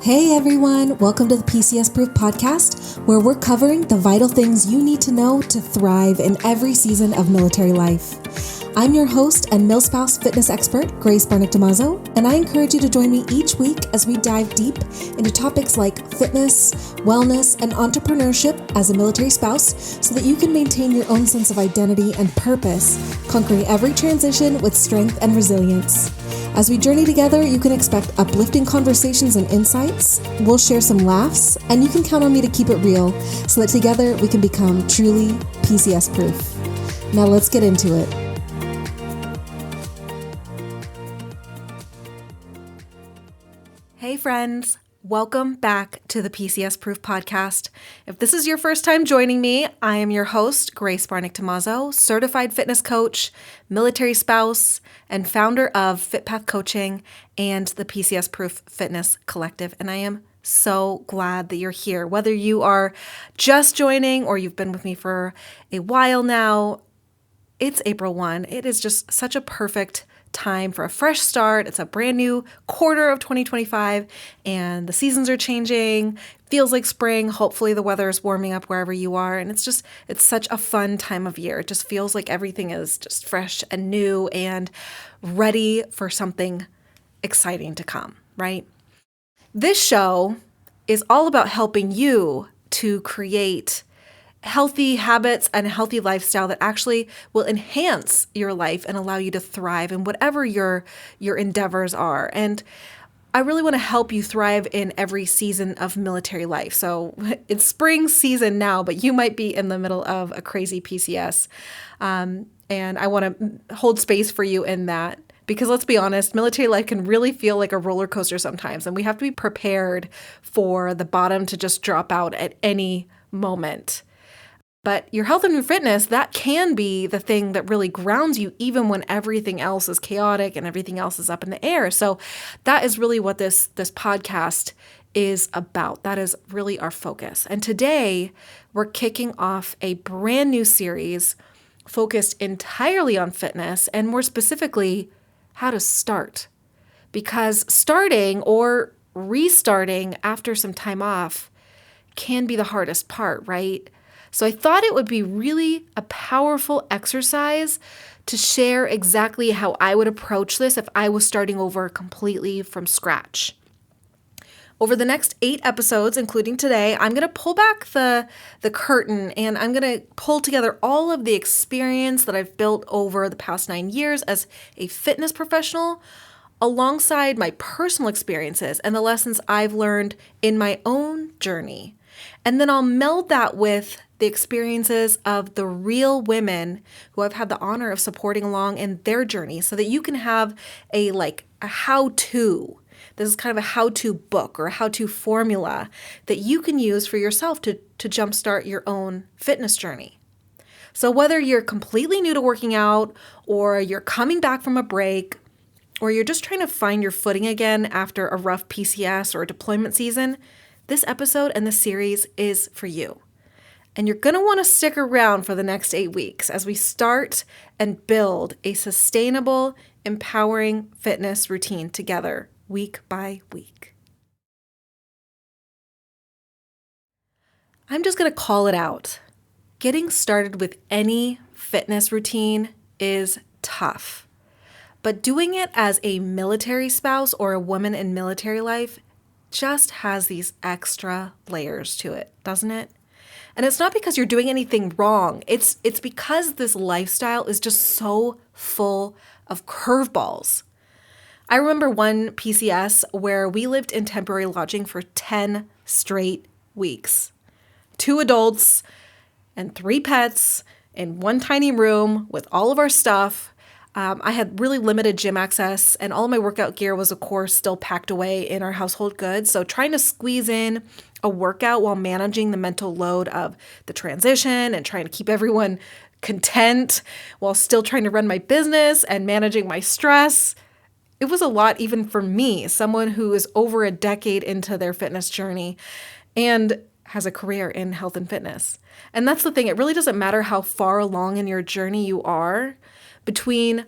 Hey everyone, welcome to the PCS-Proof Podcast, where we're covering the vital things you need to know to thrive in every season of military life. I'm your host and milspouse fitness expert, Grace Barnick-Damazo, and I encourage you to join me each week as we dive deep into topics like fitness, wellness, and entrepreneurship as a military spouse so that you can maintain your own sense of identity and purpose, conquering every transition with strength and resilience. As we journey together, you can expect uplifting conversations and insights. We'll share some laughs, and you can count on me to keep it real so that together we can become truly PCS-proof. Now let's get into it. Hey friends, welcome back to the PCS-Proof Podcast. If this is your first time joining me, I am your host, Grace Barnick-Damazo, certified fitness coach, military spouse, and founder of FitPath Coaching and the PCS-Proof Fitness Collective. And I am so glad that you're here. Whether you are just joining or you've been with me for a while now, it's April 1. It is just such a perfect time for a fresh start. It's a brand new quarter of 2025 and the seasons are changing. Feels like spring. Hopefully the weather is warming up wherever you are. And it's such a fun time of year. It just feels like everything is just fresh and new and ready for something exciting to come, right? This show is all about helping you to create healthy habits and a healthy lifestyle that actually will enhance your life and allow you to thrive in whatever your endeavors are. And I really want to help you thrive in every season of military life. So it's spring season now, but you might be in the middle of a crazy PCS. And I want to hold space for you in that. Because let's be honest, military life can really feel like a roller coaster sometimes. And we have to be prepared for the bottom to just drop out at any moment. But your health and your fitness, that can be the thing that really grounds you even when everything else is chaotic and everything else is up in the air. So that is really what this podcast is about. That is really our focus. And today we're kicking off a brand new series focused entirely on fitness and more specifically, how to start. Because starting or restarting after some time off can be the hardest part, right? So I thought it would be really a powerful exercise to share exactly how I would approach this if I was starting over completely from scratch. Over the next 8 episodes, including today, I'm going to pull back the curtain and I'm going to pull together all of the experience that I've built over the past 9 years as a fitness professional alongside my personal experiences and the lessons I've learned in my own journey. And then I'll meld that with the experiences of the real women who I've had the honor of supporting along in their journey so that you can have a how-to. This is kind of a how-to book or a how-to formula that you can use for yourself to jumpstart your own fitness journey. So whether you're completely new to working out or you're coming back from a break or you're just trying to find your footing again after a rough PCS or deployment season, this episode and this series is for you. And you're going to want to stick around for the next 8 weeks as we start and build a sustainable, empowering fitness routine together, week by week. I'm just going to call it out. Getting started with any fitness routine is tough. But doing it as a military spouse or a woman in military life just has these extra layers to it, doesn't it? And it's not because you're doing anything wrong. It's because this lifestyle is just so full of curveballs. I remember one PCS where we lived in temporary lodging for 10 straight weeks. 2 adults and 3 pets in one tiny room with all of our stuff. I had really limited gym access and all of my workout gear was, of course, still packed away in our household goods. So trying to squeeze in a workout while managing the mental load of the transition and trying to keep everyone content while still trying to run my business and managing my stress. It was a lot even for me, someone who is over a decade into their fitness journey and has a career in health and fitness. And that's the thing. It really doesn't matter how far along in your journey you are between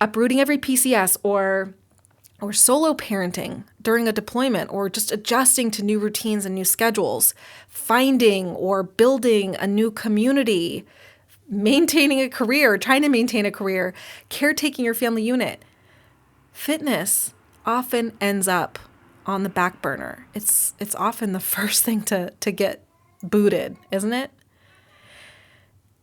uprooting every PCS or or solo parenting during a deployment, or just adjusting to new routines and new schedules, finding or building a new community, maintaining a career, trying to maintain a career, caretaking your family unit. Fitness often ends up on the back burner. It's often the first thing to get booted, isn't it?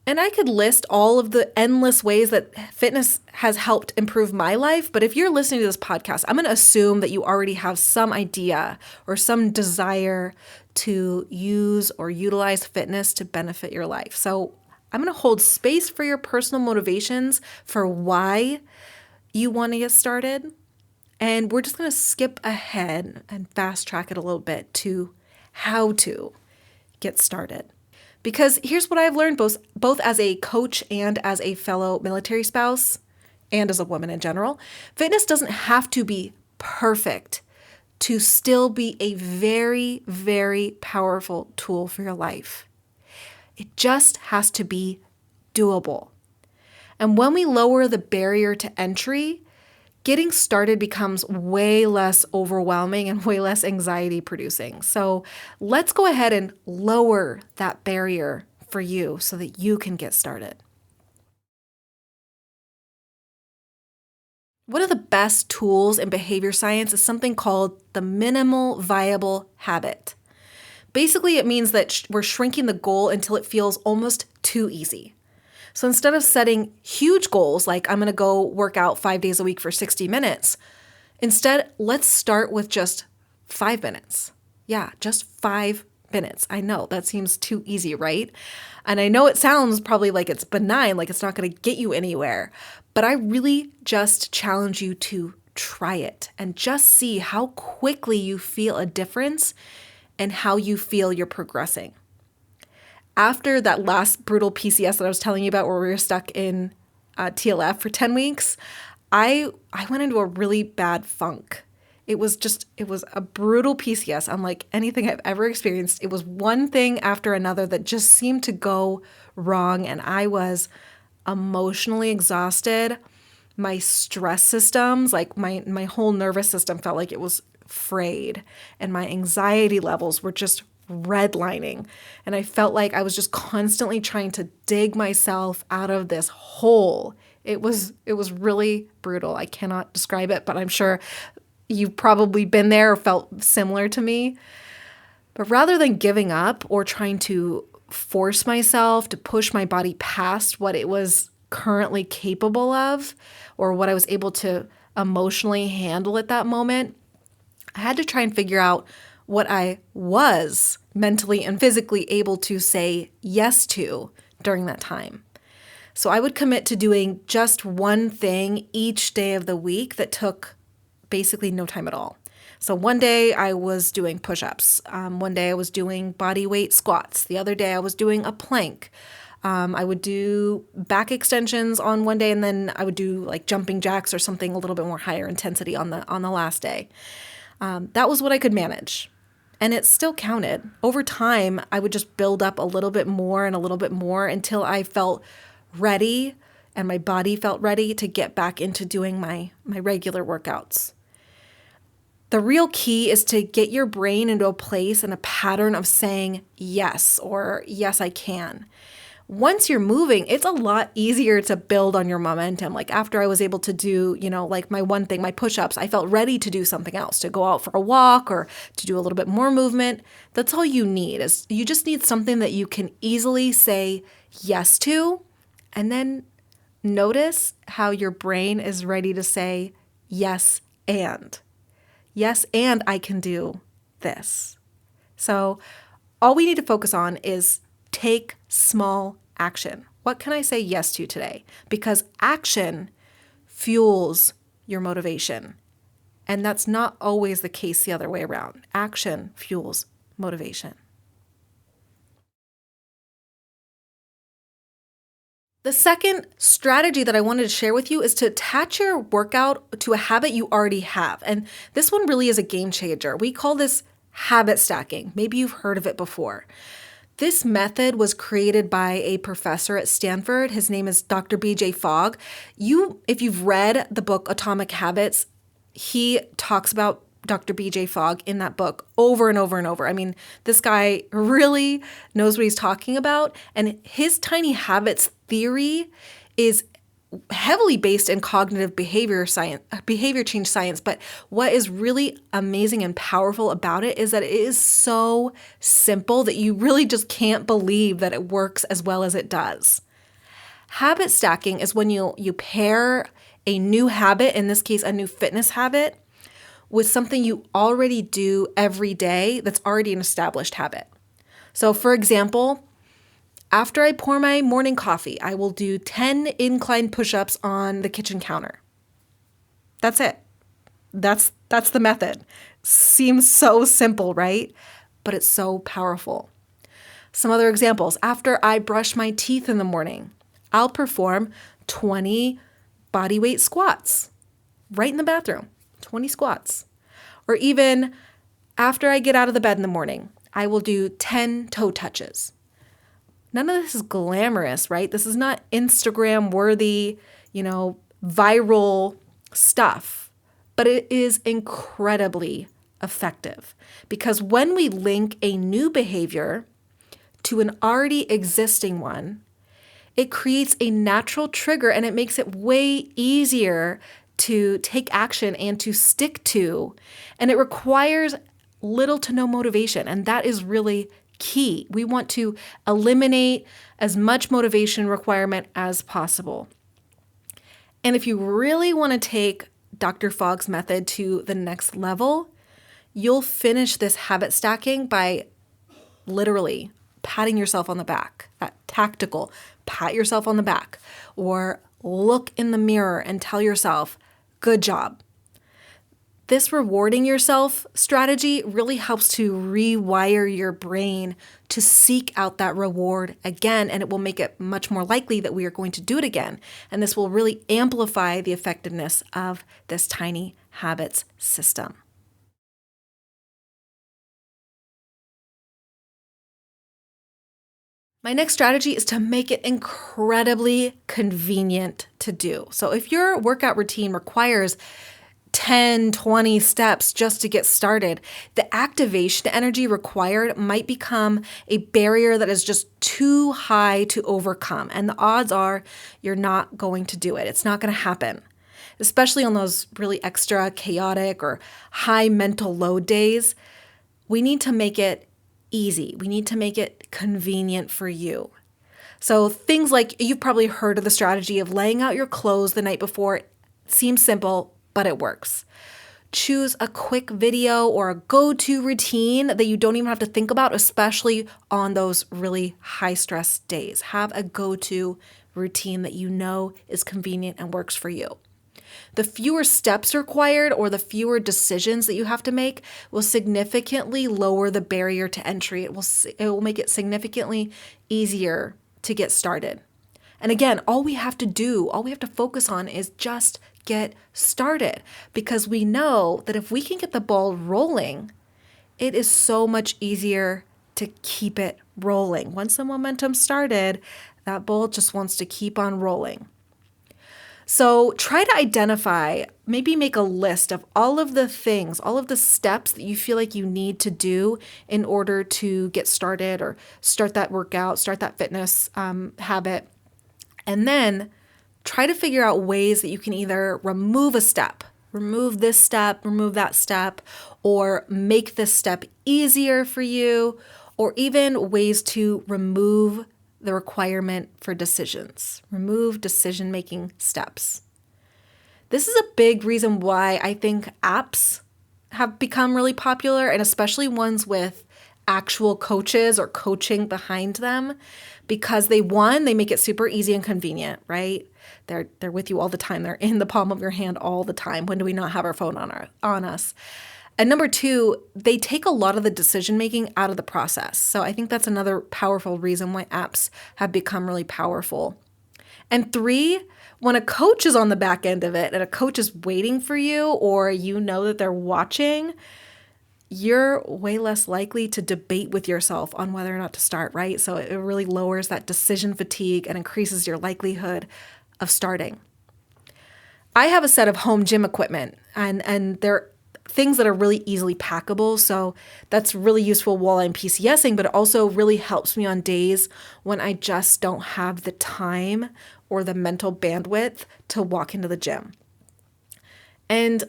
And I could list all of the endless ways that fitness has helped improve my life. But if you're listening to this podcast, I'm going to assume that you already have some idea or some desire to use or utilize fitness to benefit your life. So I'm going to hold space for your personal motivations for why you want to get started. And we're just going to skip ahead and fast track it a little bit to how to get started. Because here's what I've learned both as a coach and as a fellow military spouse and as a woman in general. Fitness doesn't have to be perfect to still be a very, very powerful tool for your life. It just has to be doable. And when we lower the barrier to entry, getting started becomes way less overwhelming and way less anxiety producing. So let's go ahead and lower that barrier for you so that you can get started. One of the best tools in behavior science is something called the minimal viable habit. Basically, it means that we're shrinking the goal until it feels almost too easy. So instead of setting huge goals like I'm going to go work out 5 days a week for 60 minutes, instead, let's start with just 5 minutes. Yeah, just 5 minutes. I know that seems too easy, right? And I know it sounds probably like it's benign, like it's not going to get you anywhere, but I really just challenge you to try it and just see how quickly you feel a difference and how you feel you're progressing. After that last brutal PCS that I was telling you about where we were stuck in TLF for 10 weeks, I went into a really bad funk. It was a brutal PCS unlike anything I've ever experienced. It was one thing after another that just seemed to go wrong, and I was emotionally exhausted. My stress systems, like my whole nervous system felt like it was frayed, and my anxiety levels were just redlining. And I felt like I was just constantly trying to dig myself out of this hole. It was really brutal. I cannot describe it, but I'm sure you've probably been there or felt similar to me. But rather than giving up or trying to force myself to push my body past what it was currently capable of or what I was able to emotionally handle at that moment, I had to try and figure out what I was mentally and physically able to say yes to during that time. So I would commit to doing just one thing each day of the week that took basically no time at all. So one day I was doing push-ups. One day I was doing body weight squats. The other day I was doing a plank. I would do back extensions on one day, and then I would do like jumping jacks or something a little bit more higher intensity on the last day. That was what I could manage. And it still counted. Over time, I would just build up a little bit more and a little bit more until I felt ready and my body felt ready to get back into doing my regular workouts. The real key is to get your brain into a place and a pattern of saying yes or yes, I can. Once you're moving, it's a lot easier to build on your momentum. Like after I was able to do, like my one thing, my push-ups, I felt ready to do something else, to go out for a walk or to do a little bit more movement. That's all you need is you just need something that you can easily say yes to, and then notice how your brain is ready to say yes and I can do this. So all we need to focus on is take small action. What can I say yes to today? Because action fuels your motivation. And that's not always the case the other way around. Action fuels motivation. The second strategy that I wanted to share with you is to attach your workout to a habit you already have. And this one really is a game changer. We call this habit stacking. Maybe you've heard of it before. This method was created by a professor at Stanford. His name is Dr. B.J. Fogg. If you've read the book Atomic Habits, he talks about Dr. BJ Fogg in that book over and over and over. I mean, this guy really knows what he's talking about. And his tiny habits theory is heavily based in cognitive behavior change science. But what is really amazing and powerful about it is that it is so simple that you really just can't believe that it works as well as it does. Habit stacking is when you pair a new habit, in this case, a new fitness habit, with something you already do every day that's already an established habit. So for example, after I pour my morning coffee, I will do 10 incline push-ups on the kitchen counter. That's it. That's the method. Seems so simple, right? But it's so powerful. Some other examples. After I brush my teeth in the morning, I'll perform 20 bodyweight squats right in the bathroom. 20 squats. Or even after I get out of the bed in the morning, I will do 10 toe touches. None of this is glamorous, right? This is not Instagram worthy, viral stuff, but it is incredibly effective because when we link a new behavior to an already existing one, it creates a natural trigger and it makes it way easier to take action and to stick to. And it requires little to no motivation. And that is really key. We want to eliminate as much motivation requirement as possible. And if you really want to take Dr. Fogg's method to the next level, you'll finish this habit stacking by literally patting yourself on the back, that tactical pat yourself on the back, or look in the mirror and tell yourself, good job. This rewarding yourself strategy really helps to rewire your brain to seek out that reward again, and it will make it much more likely that we are going to do it again. And this will really amplify the effectiveness of this tiny habits system. My next strategy is to make it incredibly convenient to do. So if your workout routine requires 10, 20 steps just to get started, the activation energy required might become a barrier that is just too high to overcome. And the odds are you're not going to do it. It's not going to happen, especially on those really extra chaotic or high mental load days. We need to make it easy. We need to make it convenient for you. So things like, you've probably heard of the strategy of laying out your clothes the night before. It seems simple, but it works. Choose a quick video or a go-to routine that you don't even have to think about, especially on those really high stress days. Have a go-to routine that you know is convenient and works for you. The fewer steps required or the fewer decisions that you have to make will significantly lower the barrier to entry. It will make it significantly easier to get started. And again, all we have to focus on is just get started, because we know that if we can get the ball rolling, it is so much easier to keep it rolling. Once the momentum started, that ball just wants to keep on rolling. So try to identify, maybe make a list of all of the things, all of the steps that you feel like you need to do in order to get started or start that workout, start that fitness habit. And then try to figure out ways that you can either remove a step, remove this step, remove that step, or make this step easier for you, or even ways to remove the requirement for decisions, remove decision-making steps. This is a big reason why I think apps have become really popular, and especially ones with actual coaches or coaching behind them, because they make it super easy and convenient, right? They're with you all the time. They're in the palm of your hand all the time. When do we not have our phone on us? And number two, they take a lot of the decision-making out of the process. So I think that's another powerful reason why apps have become really powerful. And three, when a coach is on the back end of it and a coach is waiting for you, or you know that they're watching, you're way less likely to debate with yourself on whether or not to start, right? So it really lowers that decision fatigue and increases your likelihood of starting. I have a set of home gym equipment, and they're things that are really easily packable. So that's really useful while I'm PCSing, but it also really helps me on days when I just don't have the time or the mental bandwidth to walk into the gym. And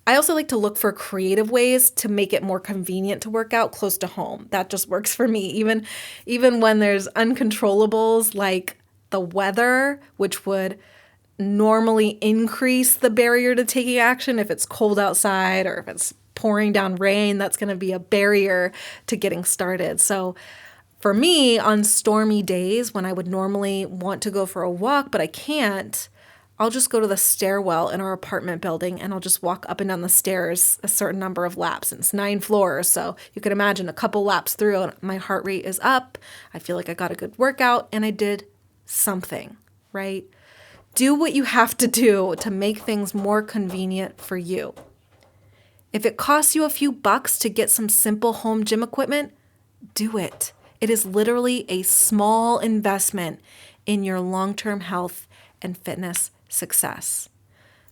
I also like to look for creative ways to make it more convenient to work out close to home. That just works for me. Even when there's uncontrollables like the weather, which would normally increase the barrier to taking action. If it's cold outside or if it's pouring down rain, that's going to be a barrier to getting started. So for me, on stormy days when I would normally want to go for a walk, but I can't, I'll just go to the stairwell in our apartment building and I'll just walk up and down the stairs a certain number of laps. And it's 9 floors. So you can imagine a couple laps through and my heart rate is up. I feel like I got a good workout and I did something, right? Do what you have to do to make things more convenient for you. If it costs you a few bucks to get some simple home gym equipment, do it. It is literally a small investment in your long-term health and fitness success.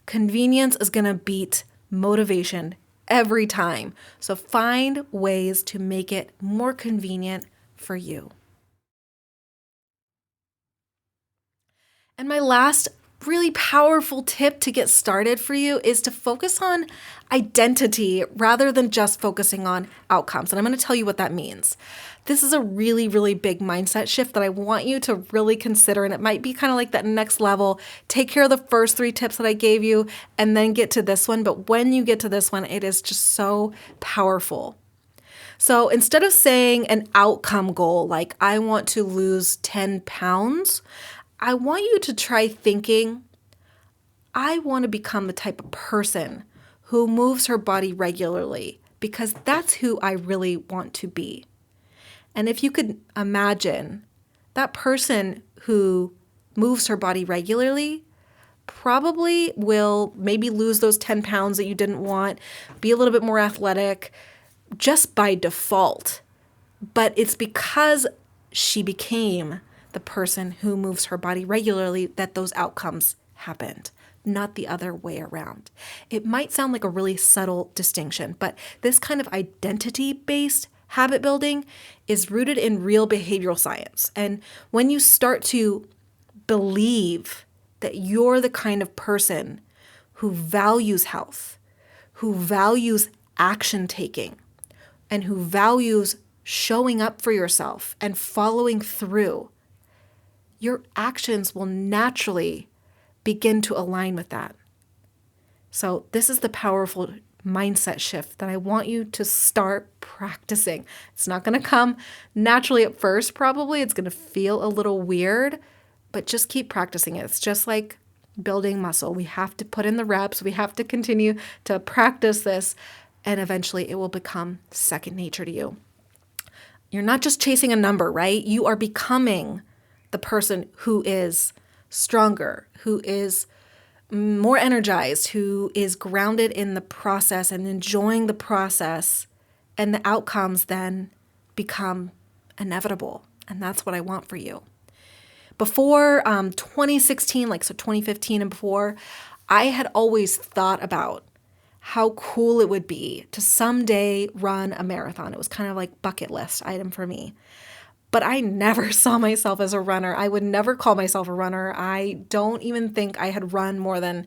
Convenience is going to beat motivation every time. So find ways to make it more convenient for you. And my last really powerful tip to get started for you is to focus on identity rather than just focusing on outcomes. And I'm going to tell you what that means. This is a really, really big mindset shift that I want you to really consider. And it might be kind of like that next level. Take care of the first 3 tips that I gave you and then get to this one. But when you get to this one, it is just so powerful. So instead of saying an outcome goal, like I want to lose 10 pounds, I want you to try thinking, I want to become the type of person who moves her body regularly because that's who I really want to be. And if you could imagine that person who moves her body regularly probably will maybe lose those 10 pounds that you didn't want, be a little bit more athletic just by default. But it's because she became the person who moves her body regularly that those outcomes happened, not the other way around. It might sound like a really subtle distinction, but this kind of identity-based habit building is rooted in real behavioral science. And when you start to believe that you're the kind of person who values health, who values action taking, and who values showing up for yourself and following through, your actions will naturally begin to align with that. So this is the powerful mindset shift that I want you to start practicing. It's not going to come naturally at first, probably. It's going to feel a little weird, but just keep practicing it. It's just like building muscle. We have to put in the reps. We have to continue to practice this, and eventually it will become second nature to you. You're not just chasing a number, right? You are becoming the person who is stronger, who is more energized, who is grounded in the process and enjoying the process, and the outcomes then become inevitable. And that's what I want for you. Before 2016, so 2015 and before, I had always thought about how cool it would be to someday run a marathon. It was kind of like bucket list item for me. But I never saw myself as a runner. I would never call myself a runner. I don't even think I had run more than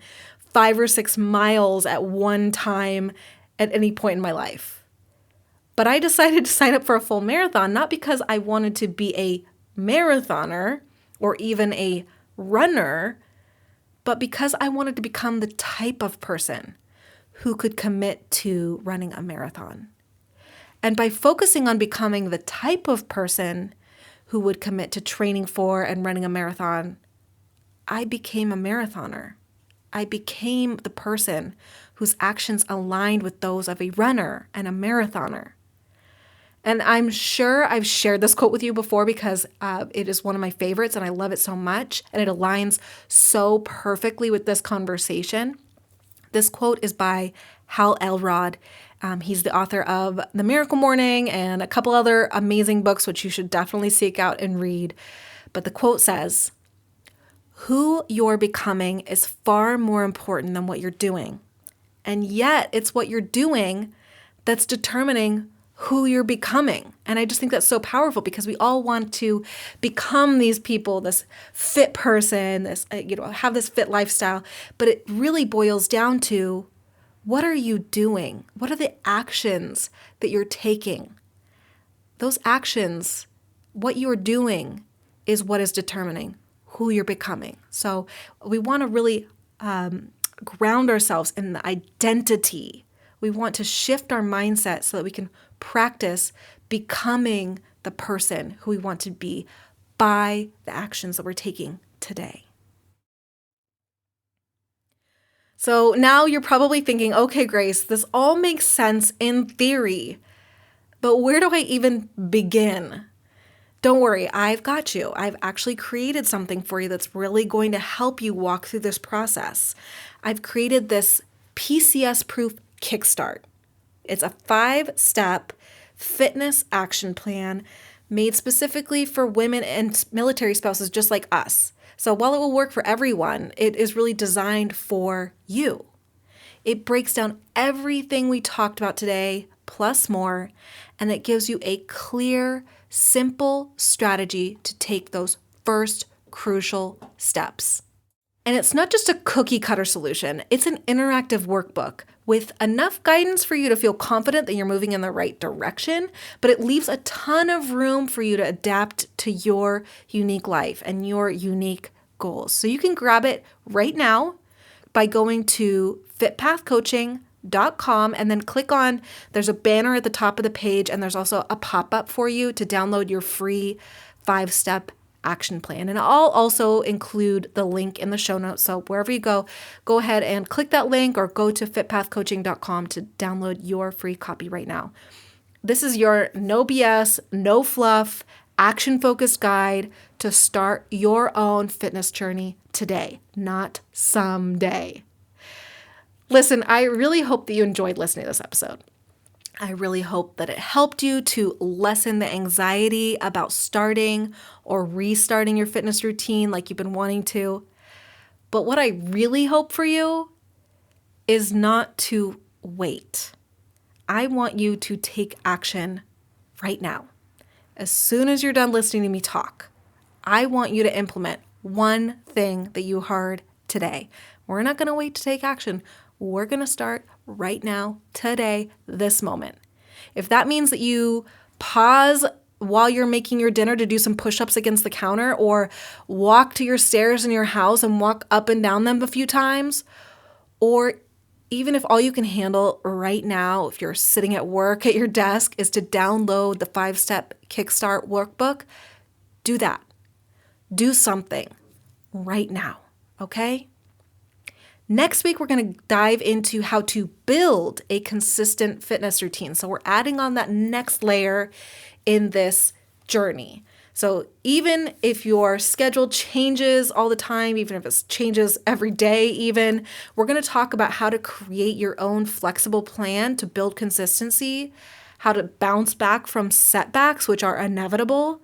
5 or 6 miles at one time at any point in my life. But I decided to sign up for a full marathon, not because I wanted to be a marathoner or even a runner, but because I wanted to become the type of person who could commit to running a marathon. And by focusing on becoming the type of person who would commit to training for and running a marathon, I became a marathoner. I became the person whose actions aligned with those of a runner and a marathoner. And I'm sure I've shared this quote with you before because it is one of my favorites and I love it so much, and it aligns so perfectly with this conversation. This quote is by Hal Elrod. He's the author of The Miracle Morning and a couple other amazing books, which you should definitely seek out and read. But the quote says, Who you're becoming is far more important than what you're doing. And yet it's what you're doing that's determining who you're becoming. And I just think that's so powerful because we all want to become these people, this fit person, this, have this fit lifestyle. But it really boils down to, what are you doing? What are the actions that you're taking? Those actions, what you're doing, is what is determining who you're becoming. So we want to really ground ourselves in the identity. We want to shift our mindset so that we can practice becoming the person who we want to be by the actions that we're taking today. So now you're probably thinking, okay, Grace, this all makes sense in theory, but where do I even begin? Don't worry, I've got you. I've actually created something for you that's really going to help you walk through this process. I've created this PCS-Proof Kickstart. It's a 5-step fitness action plan made specifically for women and military spouses just like us. So while it will work for everyone, it is really designed for you. It breaks down everything we talked about today, plus more, and it gives you a clear, simple strategy to take those first crucial steps. And it's not just a cookie cutter solution, it's an interactive workbook with enough guidance for you to feel confident that you're moving in the right direction, but it leaves a ton of room for you to adapt to your unique life and your unique goals. So you can grab it right now by going to fitpathcoaching.com and then click on, there's a banner at the top of the page, and there's also a pop-up for you to download your free 5-step action plan. And I'll also include the link in the show notes. So wherever you go ahead and click that link or go to fitpathcoaching.com to download your free copy right now. This is your no BS, no fluff, action-focused guide to start your own fitness journey today, not someday. Listen, I really hope that you enjoyed listening to this episode. I really hope that it helped you to lessen the anxiety about starting or restarting your fitness routine like you've been wanting to. But what I really hope for you is not to wait. I want you to take action right now. As soon as you're done listening to me talk, I want you to implement one thing that you heard today. We're not going to wait to take action. We're going to start right now, today, this moment. If that means that you pause while you're making your dinner to do some push-ups against the counter, or walk to your stairs in your house and walk up and down them a few times, or even if all you can handle right now, if you're sitting at work at your desk, is to download the 5-step Kickstart workbook, do that. Do something right now, okay? Next week, we're going to dive into how to build a consistent fitness routine. So we're adding on that next layer in this journey. So even if your schedule changes all the time, even if it changes every day even, we're going to talk about how to create your own flexible plan to build consistency, how to bounce back from setbacks, which are inevitable,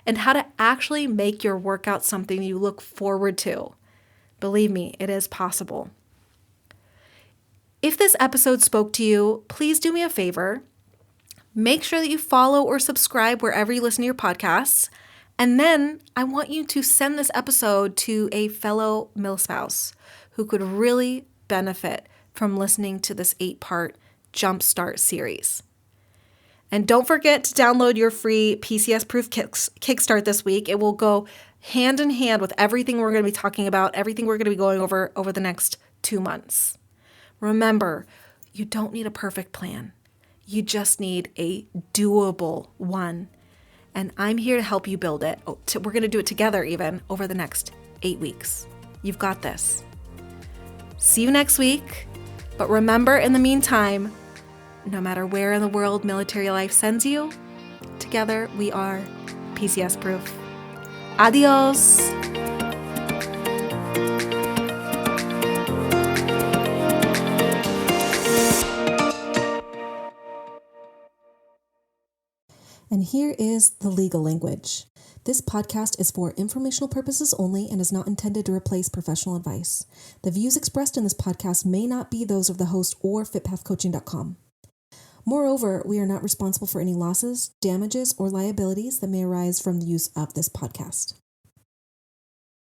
and how to actually make your workout something you look forward to. Believe me, it is possible. If this episode spoke to you, please do me a favor. Make sure that you follow or subscribe wherever you listen to your podcasts. And then I want you to send this episode to a fellow milspouse who could really benefit from listening to this 8-part Jumpstart series. And don't forget to download your free PCS-Proof Kickstart this week. It will go hand in hand with everything we're going to be talking about, everything we're going to be going over the next 2 months. Remember, you don't need a perfect plan. You just need a doable one. And I'm here to help you build it. We're going to do it together even over the next 8 weeks. You've got this. See you next week. But remember, in the meantime, no matter where in the world military life sends you, together we are PCS-Proof. Adios. And here is the legal language. This podcast is for informational purposes only and is not intended to replace professional advice. The views expressed in this podcast may not be those of the host or fitpathcoaching.com. Moreover, we are not responsible for any losses, damages, or liabilities that may arise from the use of this podcast.